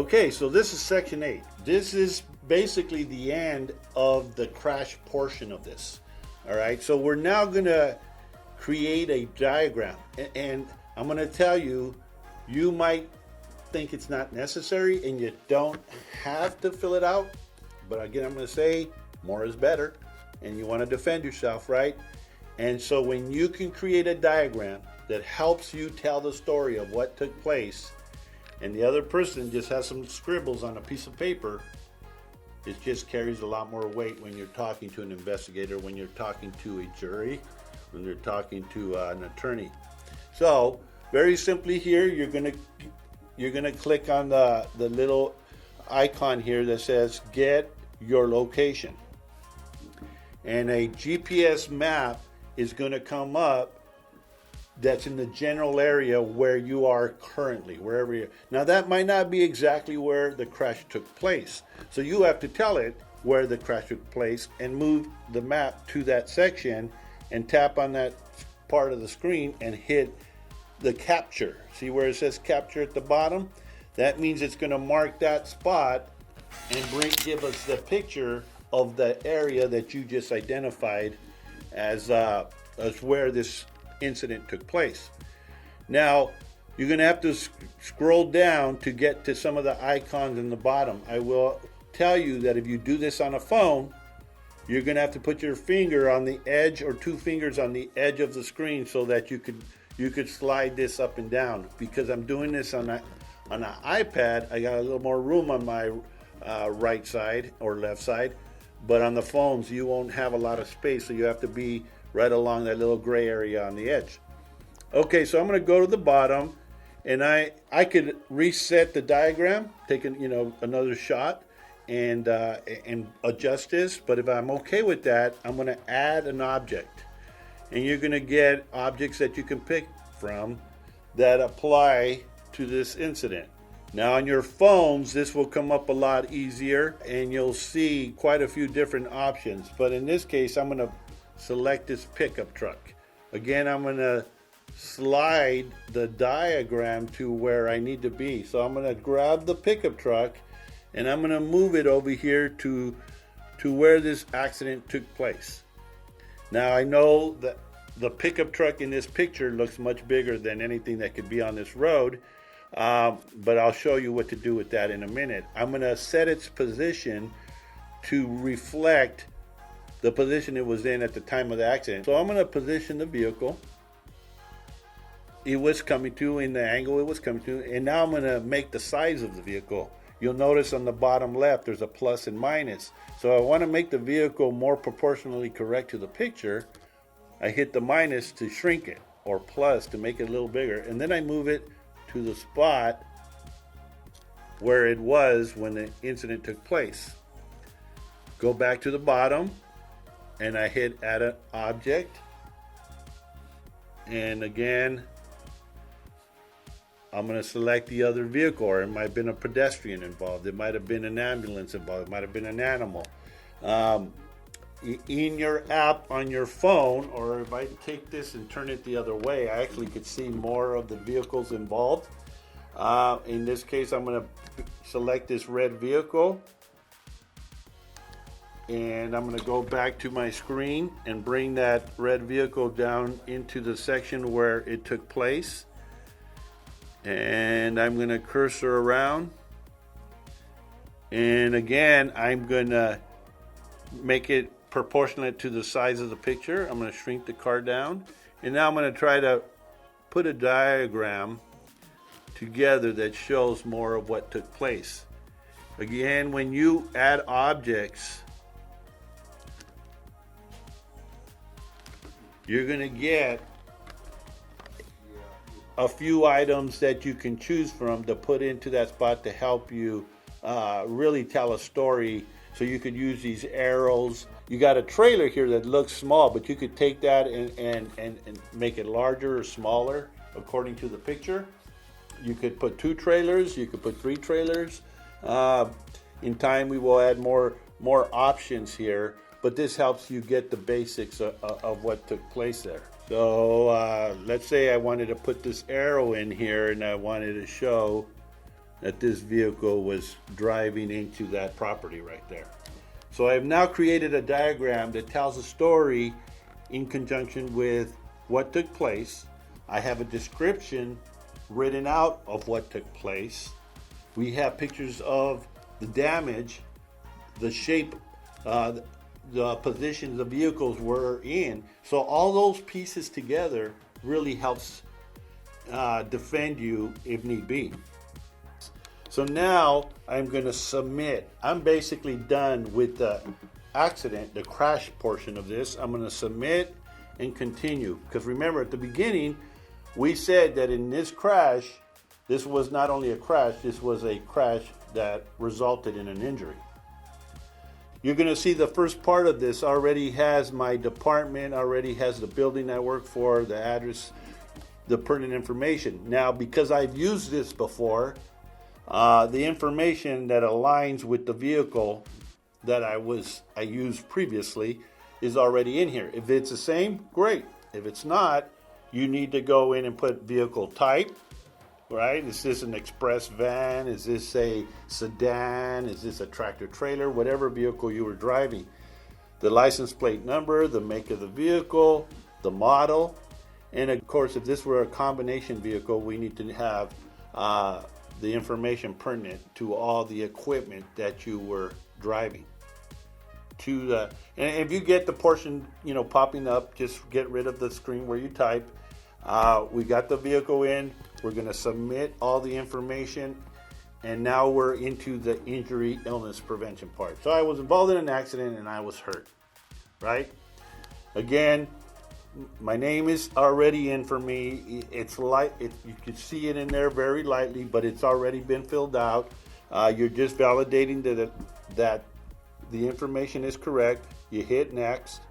Okay, so this is section 8. This is basically the end of the crash portion of this. All right, so we're now going to create a diagram. And I'm going to tell you, you might think it's not necessary and you don't have to fill it out. But again, I'm going to say more is better and you want to defend yourself, right? And so when you can create a diagram that helps you tell the story of what took place, and the other person just has some scribbles on a piece of paper, it just carries a lot more weight when you're talking to an investigator, when you're talking to a jury, when you're talking to an attorney. So very simply here, you're gonna click on the little icon here that says get your location, and a GPS map is going to come up that's in the general area where you are currently, wherever you're. Now that might not be exactly where the crash took place. So you have to tell it where the crash took place and move the map to that section and tap on that part of the screen and hit the capture. See where it says capture at the bottom? That means it's going to mark that spot and give us the picture of the area that you just identified as where this incident took place. Now you're going to have to scroll down to get to some of the icons in the bottom. I will tell you that if you do this on a phone, you're going to have to put your finger on the edge or two fingers on the edge of the screen so that you could slide this up and down. Because I'm doing this on an iPad, I got a little more room on my right side or left side, but on the phones you won't have a lot of space, so you have to be right along that little gray area on the edge. Okay, so I'm going to go to the bottom, and I could reset the diagram, take another shot, and adjust this. But if I'm okay with that, I'm going to add an object, and you're going to get objects that you can pick from that apply to this incident. Now on your phones, this will come up a lot easier, and you'll see quite a few different options. But in this case, I'm going to select this pickup truck. Again, I'm going to slide the diagram to where I need to be. So I'm going to grab the pickup truck and I'm going to move it over here to where this accident took place. Now I know that the pickup truck in this picture looks much bigger than anything that could be on this road, but I'll show you what to do with that in a minute. I'm going to set its position to reflect the position it was in at the time of the accident. So I'm going to position the vehicle it was coming to in the angle it was coming to, and now I'm going to make the size of the vehicle. You'll notice on the bottom left there's a plus and minus. So I want to make the vehicle more proportionally correct to the picture. I hit the minus to shrink it, or plus to make it a little bigger, and then I move it to the spot where it was when the incident took place. Go back to the bottom and I hit add an object, and again I'm going to select the other vehicle, or it might have been a pedestrian involved, it might have been an ambulance involved, it might have been an animal. In your app on your phone, or if I take this and turn it the other way, I actually could see more of the vehicles involved. In this case, I'm going to select this red vehicle, and I'm going to go back to my screen and bring that red vehicle down into the section where it took place. And I'm going to cursor around. And again, I'm going to make it proportionate to the size of the picture. I'm going to shrink the car down. And now I'm going to try to put a diagram together that shows more of what took place. Again, when you add objects, you're going to get a few items that you can choose from to put into that spot to help you really tell a story. So you could use these arrows. You got a trailer here that looks small, but you could take that and make it larger or smaller according to the picture. You could put 2 trailers, you could put 3 trailers. In time we will add more options here, but this helps you get the basics of what took place there. So let's say I wanted to put this arrow in here and I wanted to show that this vehicle was driving into that property right there. So I have now created a diagram that tells a story in conjunction with what took place. I have a description written out of what took place. We have pictures of the damage, the shape, the position the vehicles were in. So all those pieces together really helps defend you if need be. So now I'm going to submit. I'm basically done with the accident, the crash portion of this. I'm going to submit and continue. Because remember, at the beginning, we said that in this crash, this was not only a crash, this was a crash that resulted in an injury. You're going to see the first part of this already has my department, already has the building I work for, the address, the pertinent information. Now, because I've used this before, the information that aligns with the vehicle that I used previously is already in here. If it's the same, great. If it's not, you need to go in and put vehicle type, right? Is this an express van? Is this a sedan? Is this a tractor trailer? Whatever vehicle you were driving. The license plate number, the make of the vehicle, the model. And of course, if this were a combination vehicle, we need to have the information pertinent to all the equipment that you were driving. And if you get the portion, popping up, just get rid of the screen where you type. We got the vehicle in. We're going to submit all the information, and now we're into the injury illness prevention part. So I was involved in an accident and I was hurt, right? Again, my name is already in for me. It's light. You can see it in there very lightly, but it's already been filled out. You're just validating that the information is correct. You hit next.